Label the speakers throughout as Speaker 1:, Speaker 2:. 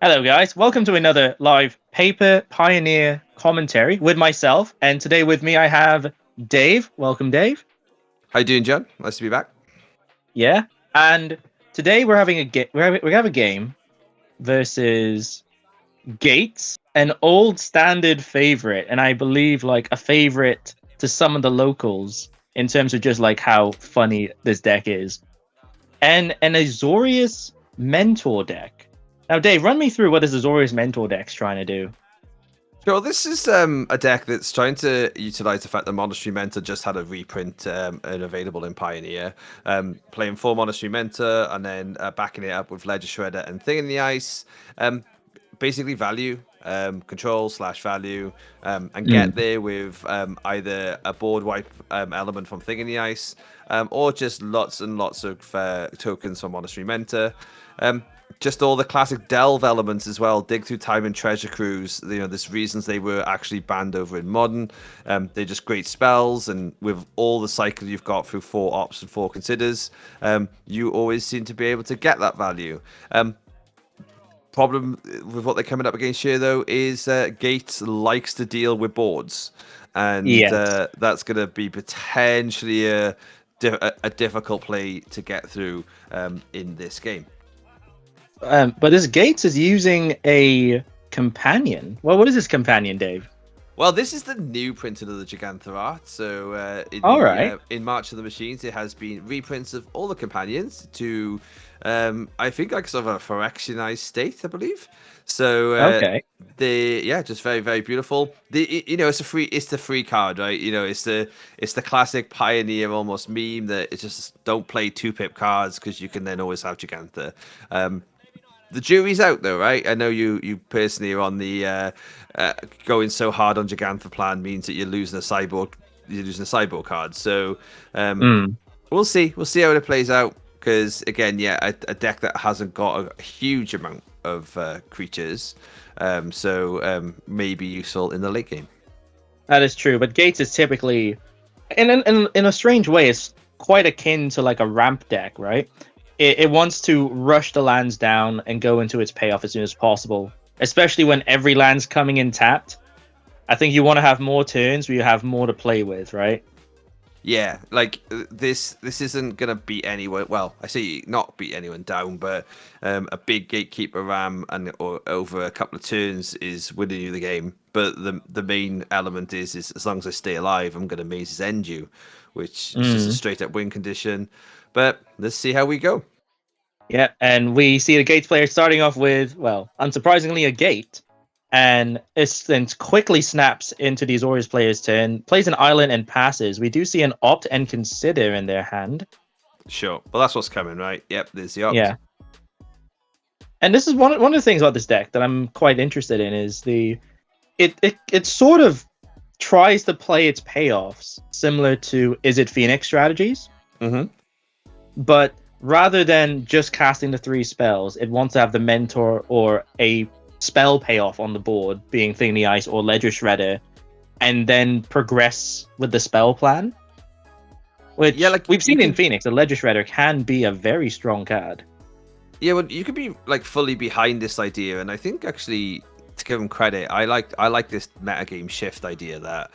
Speaker 1: Hello, guys. Welcome to another live Paper Pioneer commentary with myself. And today with me, I have Dave. Welcome, Dave.
Speaker 2: How you doing, John? Nice to be back.
Speaker 1: Yeah. And today we're having we have a game versus Gates, an old standard favorite, and I believe like a favorite to some of the locals in terms of just like how funny this deck is, and an Azorius Mentor deck. Now, Dave, run me through what this Azorius Mentor deck's trying to do.
Speaker 2: Sure, this is a deck that's trying to utilize the fact that Monastery Mentor just had a reprint and available in Pioneer. Playing 4 Monastery Mentor and then backing it up with Ledger Shredder and Thing in the Ice. Basically value, control slash value, and get there with either a board wipe element from Thing in the Ice, or just lots and lots of tokens from Monastery Mentor. Just all the classic delve elements as well. Dig through time and treasure cruise. There's reasons they were actually banned over in modern. They're just great spells, and with all the cycle you've got through 4 ops and 4 considers, you always seem to be able to get that value. Problem with what they're coming up against here, though, is Gates likes to deal with boards, and
Speaker 1: Yes.
Speaker 2: that's going to be potentially a difficult play to get through in this game.
Speaker 1: But this Gates is using a companion. Well, what is this companion, Dave?
Speaker 2: Well, this is the new printing of the Gigantha art. So
Speaker 1: All right.
Speaker 2: in March of the Machines, it has been reprints of all the companions to, I think, like sort of a fractionized state, I believe. So
Speaker 1: Okay.
Speaker 2: just very very beautiful. It's the free card, right? It's the classic Pioneer almost meme that it's just don't play 2-pip cards because you can then always have Gigantha. The jury's out though, right? I know you personally are on the going so hard on Gigantha plan means that you're losing a cyborg card. So
Speaker 1: Mm.
Speaker 2: we'll see how it plays out, because again, a deck that hasn't got a huge amount of creatures, may be useful in the late game.
Speaker 1: That is true. But Gates is typically, in a strange way, it's quite akin to like a ramp deck, right? It wants to rush the lands down and go into its payoff as soon as possible, especially when every land's coming in tapped. I think you want to have more turns where you have more to play with, right?
Speaker 2: Yeah, like this isn't gonna beat anyone. Well, I say not beat anyone down, but a big gatekeeper ram or over a couple of turns is winning you the game. But the main element is as long as I stay alive, I'm gonna mazes end you, which is just a
Speaker 1: Mm.
Speaker 2: straight up win condition. But let's see how we go.
Speaker 1: Yeah, and we see the Gates player starting off with, well, unsurprisingly, a gate, and it then quickly snaps into the Azorius player's turn, plays an island and passes. We do see an opt and consider in their hand.
Speaker 2: Sure, well that's what's coming, right? Yep, there's the opt.
Speaker 1: Yeah, and this is one of the things about this deck that I'm quite interested in is it sort of tries to play its payoffs similar to Is It Phoenix strategies,
Speaker 2: Mm-hmm.
Speaker 1: but rather than just casting the 3 spells, it wants to have the mentor or a spell payoff on the board, being Thing in the Ice or Ledger Shredder, and then progress with the spell plan. Which we've seen in Phoenix, a Ledger Shredder can be a very strong card.
Speaker 2: Yeah, well, you could be like fully behind this idea, and I think actually to give them credit, I like this metagame shift idea that,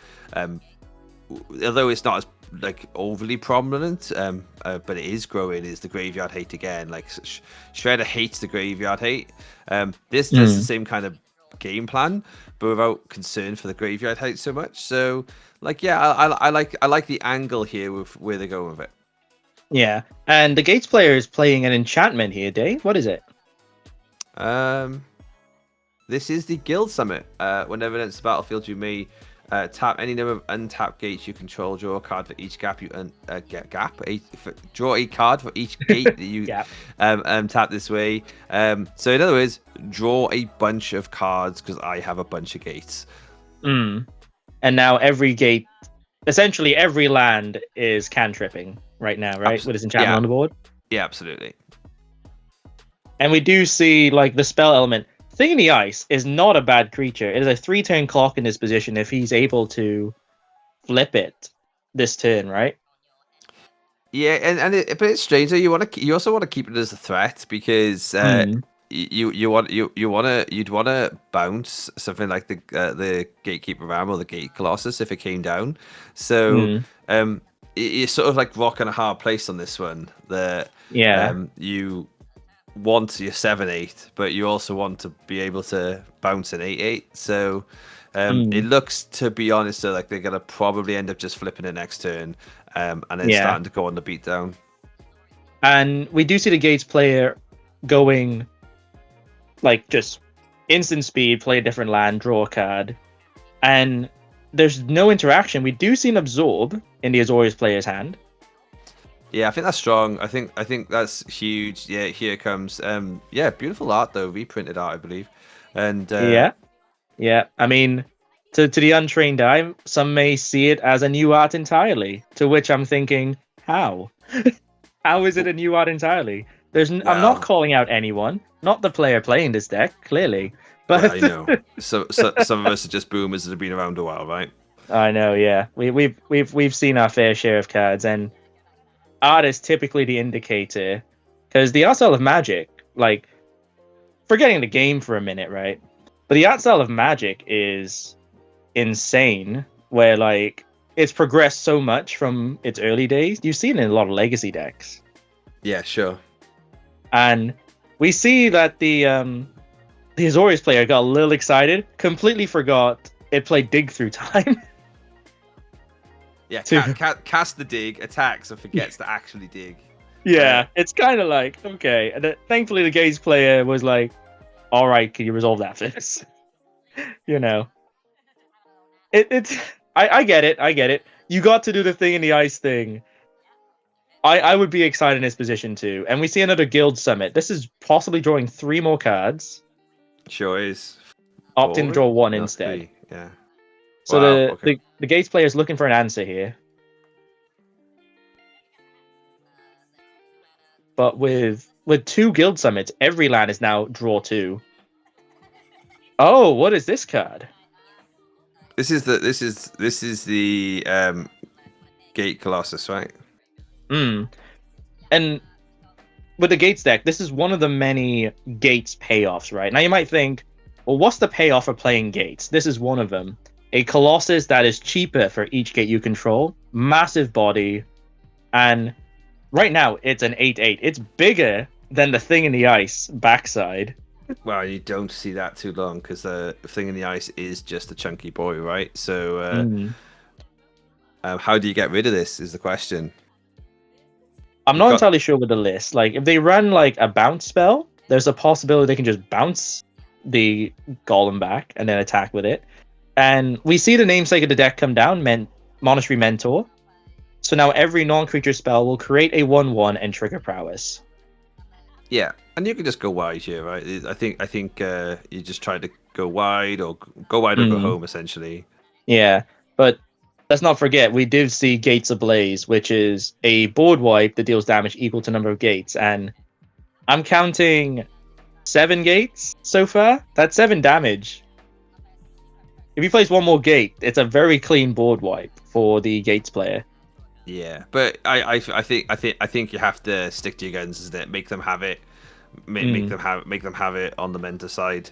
Speaker 2: although it's not as like overly prominent, but it is growing. Is the graveyard hate again? Like Shredder hates the graveyard hate. This does the same kind of game plan, but without concern for the graveyard hate so much. So, like, yeah, I like the angle here with where they're going with it.
Speaker 1: Yeah, and the Gates player is playing an enchantment here, Dave. What is it?
Speaker 2: This is the Guild Summit. Whenever it's the battlefield, you may tap any number of untapped gates you control. Draw a card for each gap you draw a card for each gate that you tap this way. So in other words, draw a bunch of cards because I have a bunch of gates.
Speaker 1: And now every gate, essentially every land is cantripping right now, right? With its enchantment on the board.
Speaker 2: Yeah, absolutely.
Speaker 1: And we do see like the spell element. Thing in the Ice is not a bad creature. It is a 3-turn clock in this position if he's able to flip it this turn, right?
Speaker 2: Yeah, but it's strange. You also want to keep it as a threat because you'd want to bounce something like the Gatekeeper Ram or the Gate Colossus if it came down. So
Speaker 1: Mm,
Speaker 2: you're sort of like rocking a hard place on this one. That
Speaker 1: yeah.
Speaker 2: you want your 7/8, but you also want to be able to bounce an 8/8. So it
Speaker 1: Mm,
Speaker 2: looks, to be honest, so like they're gonna probably end up just flipping it next turn, and then
Speaker 1: yeah.
Speaker 2: starting to go on the beatdown.
Speaker 1: And we do see the Gates player going like just instant speed, play a different land, draw a card, and there's no interaction. We do see an absorb in the Azorius player's hand.
Speaker 2: Yeah, I think that's strong. I think that's huge. Yeah, here it comes. Yeah, beautiful art though, reprinted art, I believe. And
Speaker 1: Yeah, yeah. I mean, to the untrained eye, some may see it as a new art entirely. To which I'm thinking, how? How is it a new art entirely? I'm not
Speaker 2: well,
Speaker 1: calling out anyone, not the player playing this deck, clearly.
Speaker 2: well,
Speaker 1: But
Speaker 2: you know, so some of us are just boomers that have been around a while, right?
Speaker 1: I know, yeah. We've seen our fair share of cards, and art is typically the indicator. Because the art style of Magic, like forgetting the game for a minute, right? But the art style of Magic is insane, where like it's progressed so much from its early days. You've seen it in a lot of legacy decks.
Speaker 2: Yeah, sure.
Speaker 1: And we see that the Azorius player got a little excited, completely forgot it played dig through time.
Speaker 2: Yeah,
Speaker 1: to
Speaker 2: cast the dig, attacks, and forgets to actually dig.
Speaker 1: Yeah, it's kind of like okay. And thankfully, the Gaze player was like, "All right, can you resolve that first?" You know, it's. I get it. I get it. You got to do the thing in the ice thing. I would be excited in this position too. And we see another guild summit. This is possibly drawing 3 more cards,
Speaker 2: Sure is.
Speaker 1: opting to
Speaker 2: Four?
Speaker 1: draw 1
Speaker 2: No,
Speaker 1: instead.
Speaker 2: 3. Yeah.
Speaker 1: So
Speaker 2: Wow. Okay.
Speaker 1: the Gates player is looking for an answer here. But with 2 guild summits, every land is now draw 2. Oh, what is this card?
Speaker 2: This is the Gate Colossus, right?
Speaker 1: Hmm. And with the Gates deck, this is one of the many Gates payoffs, right? Now you might think, well, what's the payoff for playing Gates? This is one of them. A Colossus that is cheaper for each gate you control, massive body, and right now it's an 8/8. It's bigger than the thing in the ice backside.
Speaker 2: Well, you don't see that too long because the thing in the ice is just a chunky boy, right? So,
Speaker 1: Mm.
Speaker 2: how do you get rid of this? Is the question.
Speaker 1: I'm
Speaker 2: You've
Speaker 1: not
Speaker 2: got
Speaker 1: entirely sure with the list. Like, if they run like a bounce spell, there's a possibility they can just bounce the golem back and then attack with it. And we see the namesake of the deck come down, Monastery Mentor. So now every non-creature spell will create a 1/1 and trigger prowess.
Speaker 2: yeah, and you can just go wide here, right? I think you just try to go wide or go
Speaker 1: Mm.
Speaker 2: home essentially.
Speaker 1: Yeah, but let's not forget we did see Gates Ablaze, which is a board wipe that deals damage equal to number of gates, and I'm counting 7 gates so far. That's 7 damage. If you place one more gate, it's a very clean board wipe for the Gates player.
Speaker 2: Yeah, but I think you have to stick to your guns, isn't it? Make them have it. Make
Speaker 1: Mm.
Speaker 2: them have it on the Mentor side.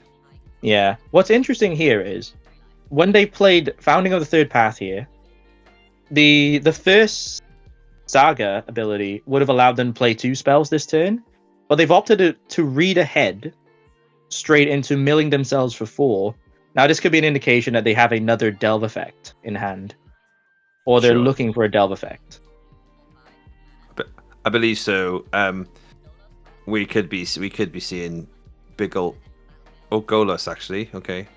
Speaker 1: Yeah. What's interesting here is when they played Founding of the Third Path here, the first Saga ability would have allowed them to play 2 spells this turn, but they've opted to read ahead straight into milling themselves for 4. Now, this could be an indication that they have another Delve effect in hand, or they're
Speaker 2: Sure,
Speaker 1: looking for a Delve effect.
Speaker 2: but I believe so. We could be seeing big old Golos actually. Okay.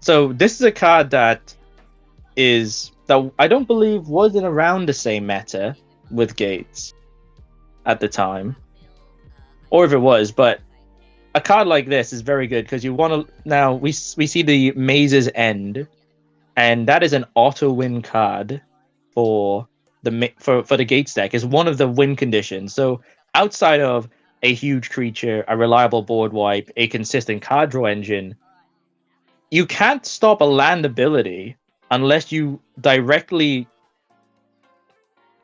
Speaker 1: So this is a card that I don't believe was in around the same meta with Gates at the time, or if it was, but a card like this is very good because you want to. Now we see the Maze's End, and that is an auto win card for for the Gates deck. Is one of the win conditions. So outside of a huge creature, a reliable board wipe, a consistent card draw engine, you can't stop a land ability unless you directly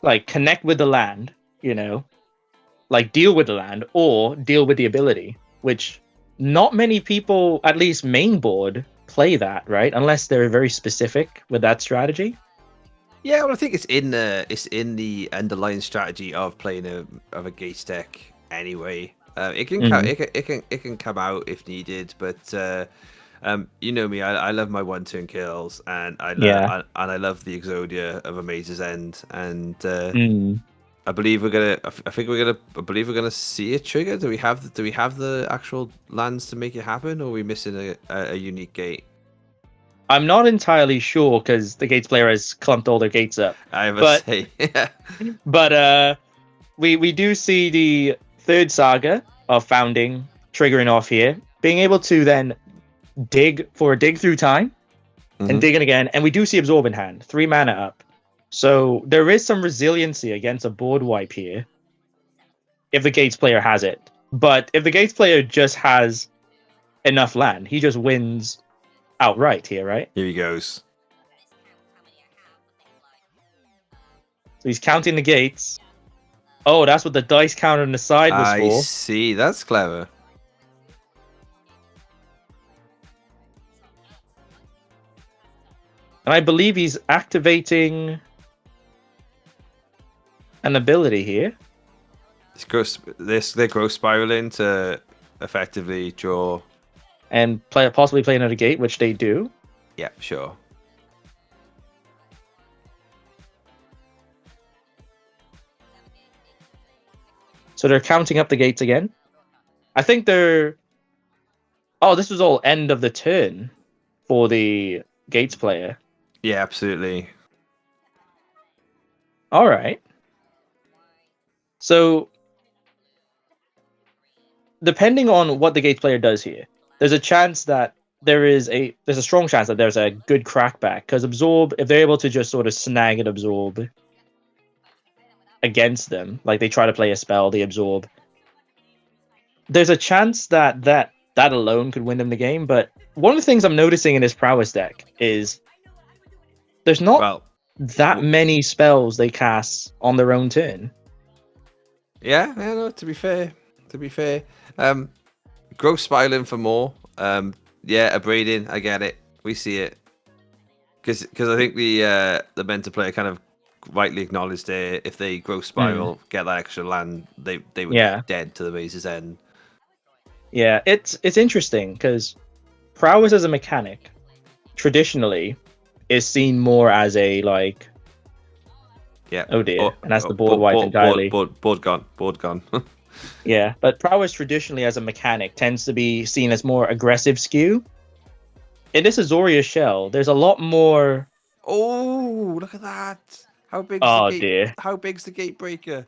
Speaker 1: like connect with the land, like deal with the land or deal with the ability. which not many people, at least main board, play that, right? Unless they're very specific with that strategy.
Speaker 2: Yeah, well, I think it's in the underlying strategy of playing a Gates deck anyway. It can it can come out if needed, but you know me, I love my 1-turn kills, and
Speaker 1: Yeah.
Speaker 2: I love the Exodia of Amaze's End, and
Speaker 1: Mm.
Speaker 2: I believe we're gonna. I believe we're gonna see it trigger. Do we have the actual lands to make it happen, or are we missing a unique gate?
Speaker 1: I'm not entirely sure because the Gates player has clumped all their gates up.
Speaker 2: I must
Speaker 1: But
Speaker 2: say, yeah.
Speaker 1: but we do see the third saga of founding triggering off here, being able to then dig through time and dig in again, and we do see absorb in hand, 3 mana up. So there is some resiliency against a board wipe here if the Gates player has it. But if the Gates player just has enough land, he just wins outright here, right?
Speaker 2: Here he goes.
Speaker 1: So he's counting the gates. Oh, that's what the dice counter on the side was
Speaker 2: I
Speaker 1: for.
Speaker 2: see. That's clever.
Speaker 1: And I believe he's activating an ability here.
Speaker 2: They're growth spiraling to effectively draw.
Speaker 1: And possibly play another gate, which they do.
Speaker 2: Yeah, sure.
Speaker 1: So they're counting up the gates again. I think they're... Oh, this was all end of the turn for the Gates player.
Speaker 2: Yeah, absolutely.
Speaker 1: All right. So, depending on what the Gates player does here, there's a chance that there's a strong chance that there's a good crackback, because absorb, if they're able to just sort of snag and absorb against them, like they try to play a spell, they absorb, there's a chance that alone could win them the game. But one of the things I'm noticing in this prowess deck is there's not that many spells they cast on their own turn.
Speaker 2: Yeah, no, to be fair. Growth spiraling for more. Yeah, abrading, I get it. We see it. Because I think the mentor player kind of rightly acknowledged there, if they growth spiral, get that extra land, they would be dead to the Maze's End.
Speaker 1: Yeah, it's interesting because prowess as a mechanic traditionally is seen more as a like,
Speaker 2: yeah,
Speaker 1: oh dear, and that's the board wipe entirely.
Speaker 2: Board gone.
Speaker 1: Yeah, but prowess traditionally as a mechanic tends to be seen as more aggressive skew. In this Azoria shell, there's a lot more.
Speaker 2: Oh, look at that! How big?
Speaker 1: Dear!
Speaker 2: How big's the gate breaker?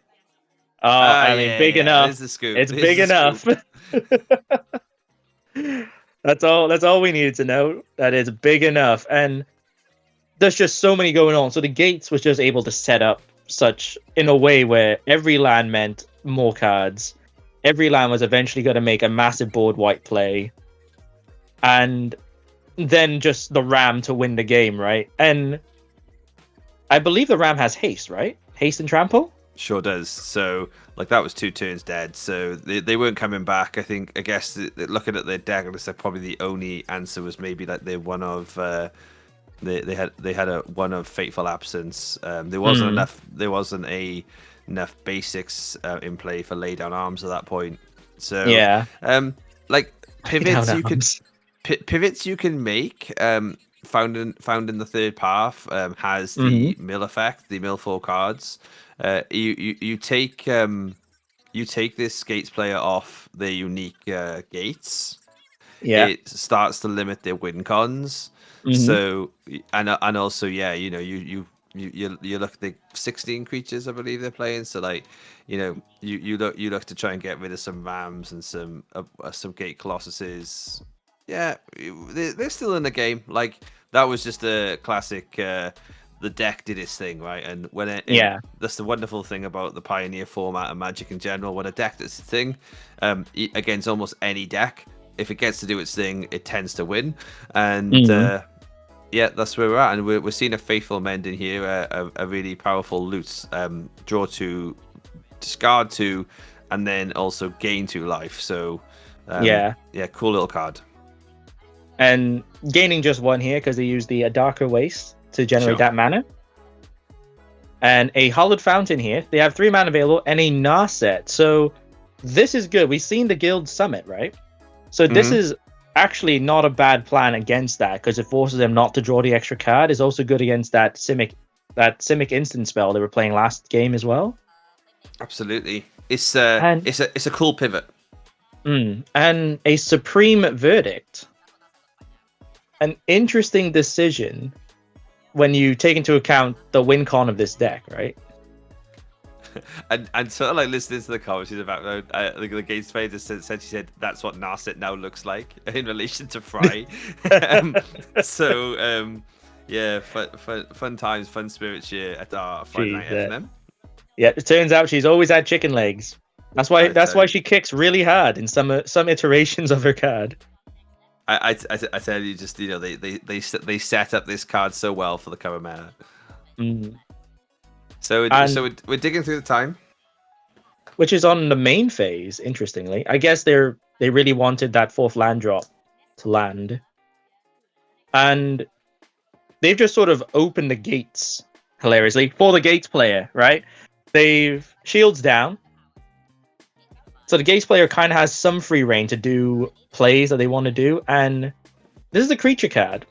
Speaker 1: Oh, I mean, big enough.
Speaker 2: There's the scoop.
Speaker 1: It's big enough. That's all we needed to know. That is big enough, and there's just so many going on. So the Gates was just able to set up such in a way where every land meant more cards. Every land was eventually going to make a massive board wipe play, and then just the Ram to win the game, right? And I believe the Ram has haste, right? Haste and trample.
Speaker 2: Sure does. So, like, that was 2 turns dead. So they weren't coming back. I guess looking at their deck, it looks like probably the only answer was maybe like they're one of they had a one of Fateful Absence. There wasn't enough. There wasn't enough basics in play for lay down arms at that point. So
Speaker 1: yeah,
Speaker 2: like pivots you can make. Found in the third path has the mill effect, the mill 4 cards. You take this Gates player off their unique gates.
Speaker 1: Yeah,
Speaker 2: it starts to limit their win cons. So and also you look at the 16 creatures I believe they're playing. So like you look to try and get rid of some Rams and some Gate Colossuses. Yeah, they're still in the game. Like that was just a classic. The deck did its thing, right? And that's the wonderful thing about the Pioneer format and Magic in general. When a deck does its thing, against almost any deck, if it gets to do its thing, it tends to win. And yeah, that's where we're at. And we're seeing a Faithful Mend in here, a really powerful loot, draw 2, discard 2, and then also gain 2 life. So
Speaker 1: Yeah.
Speaker 2: Yeah, cool little card.
Speaker 1: And gaining just one here because they use the Darker Waste to generate that mana. And a Hollowed Fountain here. They have 3 mana available and a Narset. So this is good. We've seen the Guild Summit, right? So this is actually not a bad plan against that because it forces them not to draw the extra card. It's also good against that Simic instant spell they were playing last game as well.
Speaker 2: Absolutely. It's a cool pivot.
Speaker 1: And a Supreme Verdict. An interesting decision when you take into account the win con of this deck, right?
Speaker 2: and sort of like listening to the comments about the Gates player just said, she said that's what Narset now looks like in relation to Fry. Yeah, fun times, fun spirits here at our Friday Night FNM.
Speaker 1: Yeah, it turns out she's always had chicken legs. That's why she kicks really hard in some iterations of her card.
Speaker 2: I tell you, just they set up this card so well for the cover mana. So we're digging through the time,
Speaker 1: which is on the main phase. Interestingly, I guess they really wanted that 4th land drop to land, and they've just sort of opened the gates hilariously for the Gates player. Right? They've shields down, so the Gates player kind of has some free reign to do plays that they want to do, and this is a creature card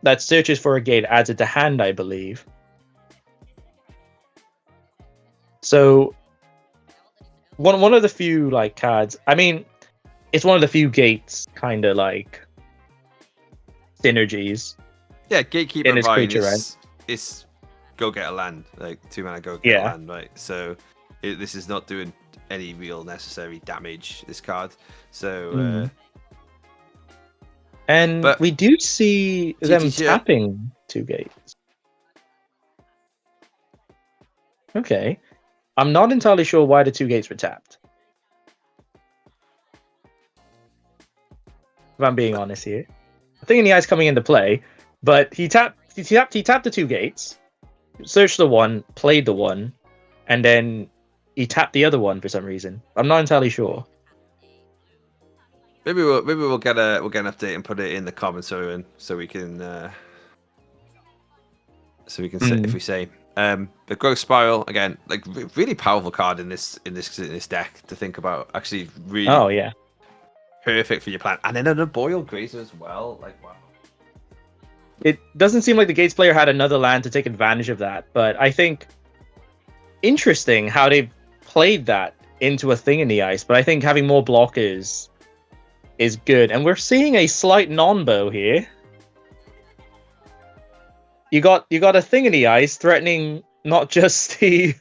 Speaker 1: that searches for a gate, adds it to hand, I believe. So one of the few cards. I mean, it's one of the few Gates kind of synergies.
Speaker 2: Yeah, Gatekeeper
Speaker 1: in this creature, right?
Speaker 2: It's go get a land, 2 mana go get a land, right? So this is not doing any real necessary damage, this card. So
Speaker 1: but we do see them tapping 2 gates. Okay. I'm not entirely sure why the 2 gates were tapped. If I'm being honest here. I think the eye's coming into play, but he tapped the 2 gates, searched the one, played the one, and then he tapped the other one for some reason. I'm not entirely sure.
Speaker 2: Maybe we'll get an update and put it in the comments so we can say if we say. The Growth Spiral again, really powerful card in this deck to think about. Actually, really perfect for your plan. And then an Boiled Grazer as well. Wow.
Speaker 1: It doesn't seem like the Gates player had another land to take advantage of that, but I think interesting how they played that into a thing in the ice. But I think having more blockers is good, and we're seeing a slight non-bow here. You got a thing in the ice threatening not just the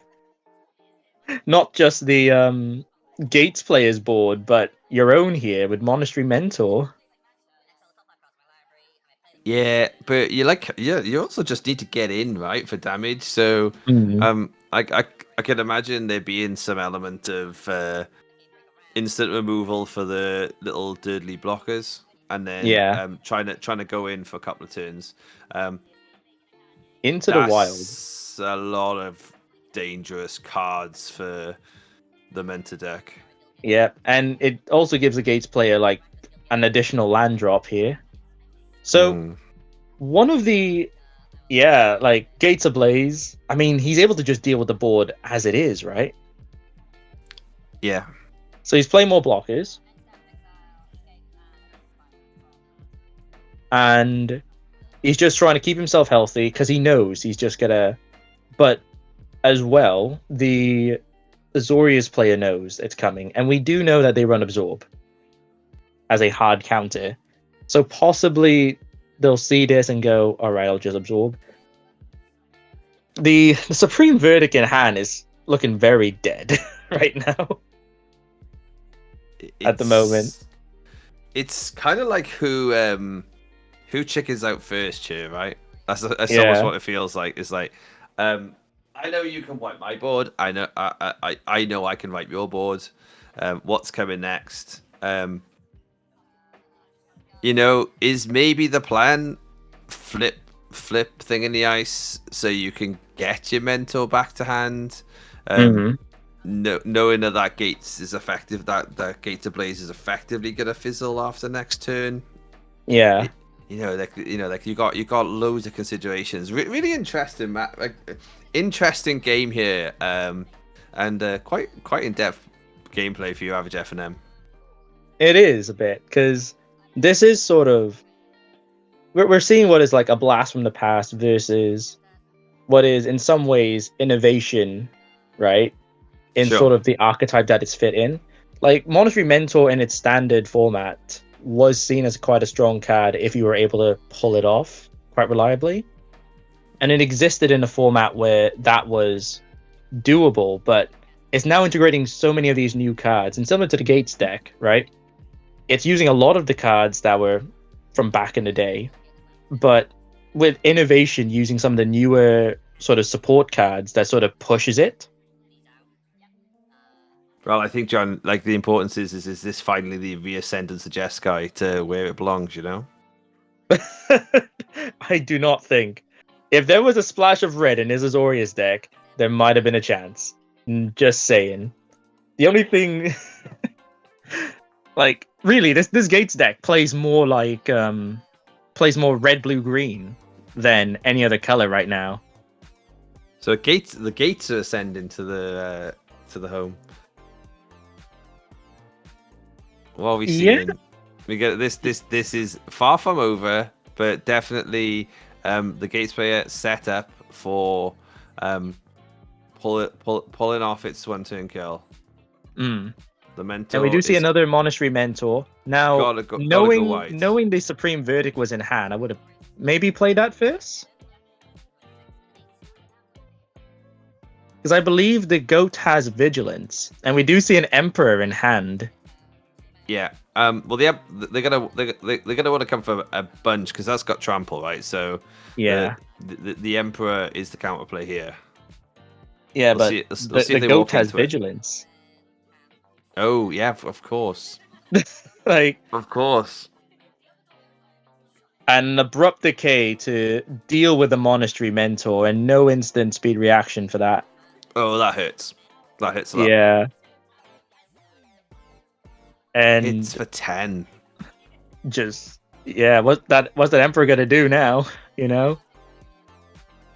Speaker 1: Gates player's board, but your own here with Monastery Mentor.
Speaker 2: Yeah, but you also just need to get in, right, for damage. So I can imagine there being some element of instant removal for the little dirtly blockers, and then trying to go in for a couple of turns.
Speaker 1: Into the wild.
Speaker 2: A lot of dangerous cards for the Mentor deck.
Speaker 1: Yeah, and it also gives the Gates player an additional land drop here. So one of the Gates Ablaze, I mean, he's able to just deal with the board as it is, right?
Speaker 2: Yeah.
Speaker 1: So he's playing more blockers. And he's just trying to keep himself healthy because he knows he's just gonna. But as well, the Azorius player knows it's coming, and we do know that they run Absorb as a hard counter. So possibly they'll see this and go, "All right, I'll just absorb." The Supreme Verdict in hand is looking very dead right now. At the moment,
Speaker 2: it's kind of like who chickens out first here, right? That's almost what it feels like. It's like, I know you can wipe my board. I know I can wipe your board. What's coming next? Is maybe the plan flip Thing in the Ice so you can get your Mentor back to hand? knowing that Gates is effective, that Gates Ablaze is effectively gonna fizzle after next turn.
Speaker 1: Yeah.
Speaker 2: Like you got loads of considerations. Really interesting, Matt. Like, interesting game here, and quite in depth gameplay for your average F&M.
Speaker 1: It is a bit, because this is sort of we're seeing what is like a blast from the past versus what is in some ways innovation, right? In
Speaker 2: Sure.
Speaker 1: sort of the archetype that it's fit in. Like Monastery Mentor in its standard format was seen as quite a strong card if you were able to pull it off quite reliably. And it existed in a format where that was doable, but it's now integrating so many of these new cards. And similar to the Gates deck, right? It's using a lot of the cards that were from back in the day, but with innovation using some of the newer sort of support cards that sort of pushes it.
Speaker 2: Well, I think, John, like the importance is this finally the reascendance of Jeskai to where it belongs, you know?
Speaker 1: I do not think. If there was a splash of red in his Azorius deck, there might have been a chance. Just saying. The only thing... like, really, this Gates deck plays more like... plays more red, blue, green than any other color right now.
Speaker 2: So the gates are ascending to the home. What are we seeing?
Speaker 1: Yeah.
Speaker 2: We get this is far from over, but definitely the Gates player set up for pulling off its 1-turn kill.
Speaker 1: Mm.
Speaker 2: The mentor.
Speaker 1: And we do see another Monastery Mentor. Now, knowing the Supreme Verdict was in hand, I would have maybe played that first. Because I believe the Goat has Vigilance, and we do see an Emperor in hand.
Speaker 2: Yeah. Well, they're gonna want to come for a bunch because that's got trample, right? So
Speaker 1: yeah,
Speaker 2: the Emperor is the counterplay here.
Speaker 1: Yeah, but the Goat has Vigilance.
Speaker 2: Oh yeah, of course.
Speaker 1: Like,
Speaker 2: of course.
Speaker 1: An abrupt decay to deal with the Monastery Mentor and no instant speed reaction for that.
Speaker 2: Oh, that hurts. That hurts a lot.
Speaker 1: Yeah. And
Speaker 2: it's for 10.
Speaker 1: Just what's that Emperor gonna do now? You know?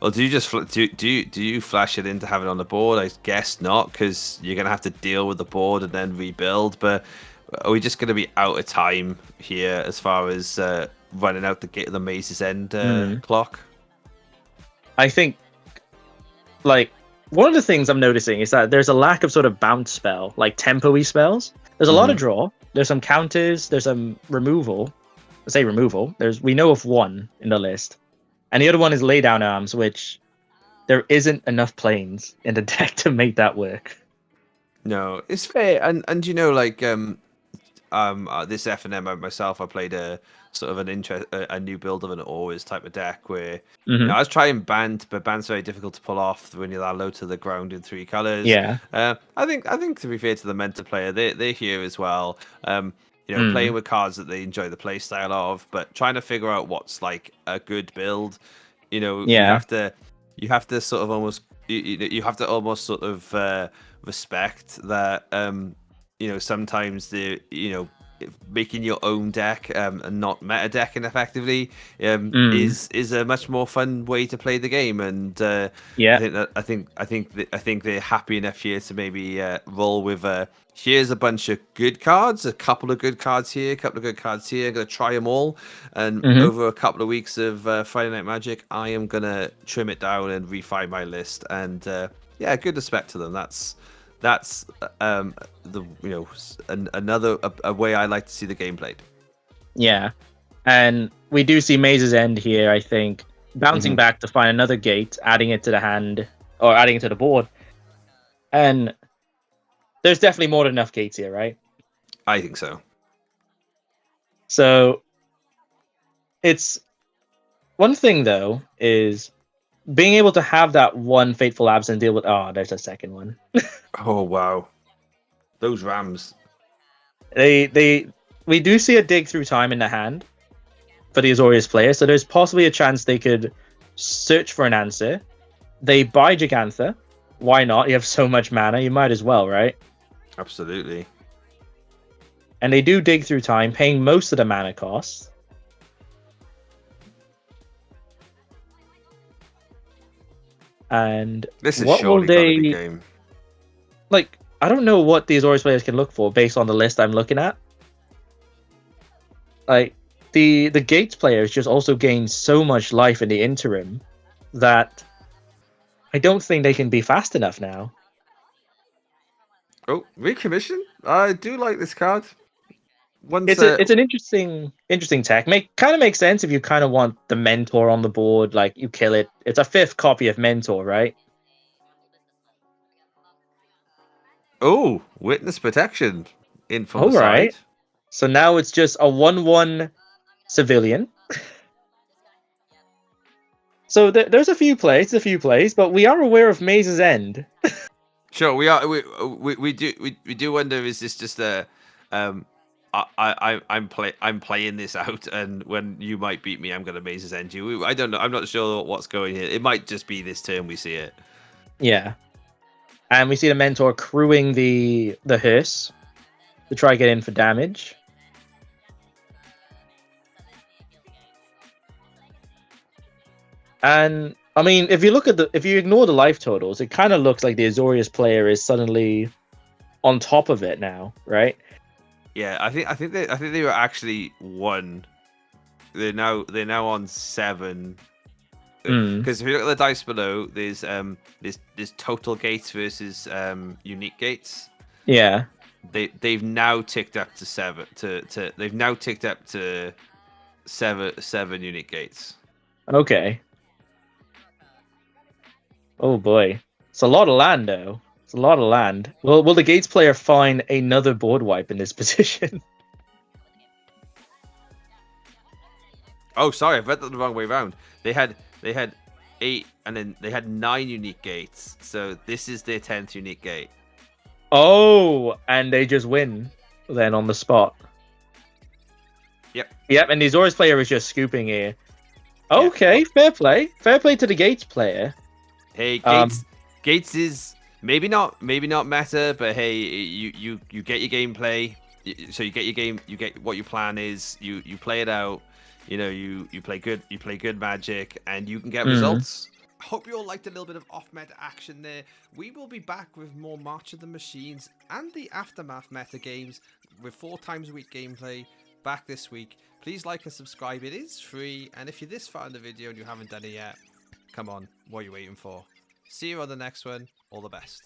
Speaker 2: Well, do you flash it in to have it on the board? I guess not, because you're gonna have to deal with the board and then rebuild. But are we just gonna be out of time here as far as running out the Maze's End clock?
Speaker 1: I think, like, one of the things I'm noticing is that there's a lack of sort of bounce spell, like tempo-y spells. There's a lot of draw. There's some counters. There's some removal. I say removal. We know of one in the list. And the other one is lay down arms, which there isn't enough planes in the deck to make that work.
Speaker 2: No, it's fair. And you know, like this F&M myself, I played a sort of a new build of an always type of deck where I was trying Bant, but Bant's very difficult to pull off when you're that low to the ground in 3 colors.
Speaker 1: Yeah.
Speaker 2: I think to be fair to the Mentor player, they're here as well. Playing with cards that they enjoy the play style of, but trying to figure out what's like a good build. You have to sort of almost you have to almost sort of respect that sometimes making your own deck and not meta decking effectively is a much more fun way to play the game. And I think they're happy enough here to maybe roll with here's a bunch of good cards, a couple of good cards here, a couple of good cards here. I'm gonna try them all, and over a couple of weeks of Friday Night Magic, I am gonna trim it down and refine my list. And good respect to them. That's another way I like to see the game played. Yeah,
Speaker 1: and we do see Maze's End here. I think bouncing back to find another gate, adding it to the hand or adding it to the board, and there's definitely more than enough gates here, right?
Speaker 2: I think so.
Speaker 1: So it's one thing though is being able to have that one Fateful Absence deal with. Oh, there's a second one.
Speaker 2: Oh wow, those Rams.
Speaker 1: We do see a dig through time in the hand for the Azorius player, so there's possibly a chance they could search for an answer. They buy Gigantha, why not? You have so much mana, you might as well, right?
Speaker 2: Absolutely.
Speaker 1: And they do dig through time, paying most of the mana costs. And
Speaker 2: This is
Speaker 1: what will
Speaker 2: surely gotta be
Speaker 1: they
Speaker 2: game.
Speaker 1: like? I don't know what the Azorius players can look for based on the list I'm looking at. Like the Gates players just also gain so much life in the interim that I don't think they can be fast enough now.
Speaker 2: Oh, recommission? I do like this card. Once
Speaker 1: It's an interesting tech. Kind of makes sense if you kind of want the mentor on the board, like you kill it. It's a 5th copy of mentor, right?
Speaker 2: oh, witness protection in from
Speaker 1: All
Speaker 2: the side.
Speaker 1: right. So now it's just a 1/1 civilian. So there's a few plays, but we are aware of Maze's End.
Speaker 2: Sure, we are. We do wonder: is this just a I'm playing this out, and when you might beat me, I'm gonna Maze's End you. I don't know. I'm not sure what's going here. It might just be this turn we see it.
Speaker 1: Yeah. And we see the mentor crewing the hearse to try get in for damage. And I mean, if you ignore the life totals, it kind of looks like the Azorius player is suddenly on top of it now, right?
Speaker 2: Yeah, I think they were actually 1. They're now on 7.
Speaker 1: Mm.
Speaker 2: Because if you look at the dice below, there's total gates versus unique gates.
Speaker 1: Yeah.
Speaker 2: They've now ticked up to 7 they've now ticked up to 7 unique gates.
Speaker 1: Okay. Oh boy, it's a lot of land though. It's a lot of land. Will the Gates player find another board wipe in this position?
Speaker 2: Oh, sorry, I've read that the wrong way around. They had 8, and then they had 9 unique gates. So this is their 10th unique gate.
Speaker 1: Oh, and they just win then on the spot. Yep, and the Azorius player is just scooping here. Okay,
Speaker 2: Yeah.
Speaker 1: fair play. Fair play to the Gates player.
Speaker 2: Hey, Gates is maybe not meta, but hey, you get your gameplay. So you get your game, you get what your plan is. You play it out. You know, you play good magic, and you can get results. Hope you all liked a little bit of off-meta action there. We will be back with more March of the Machines and the Aftermath meta games with 4 times a week gameplay back this week. Please like and subscribe. It is free, and if you're this far in the video and you haven't done it yet, come on, what are you waiting for? See you on the next one. All the best.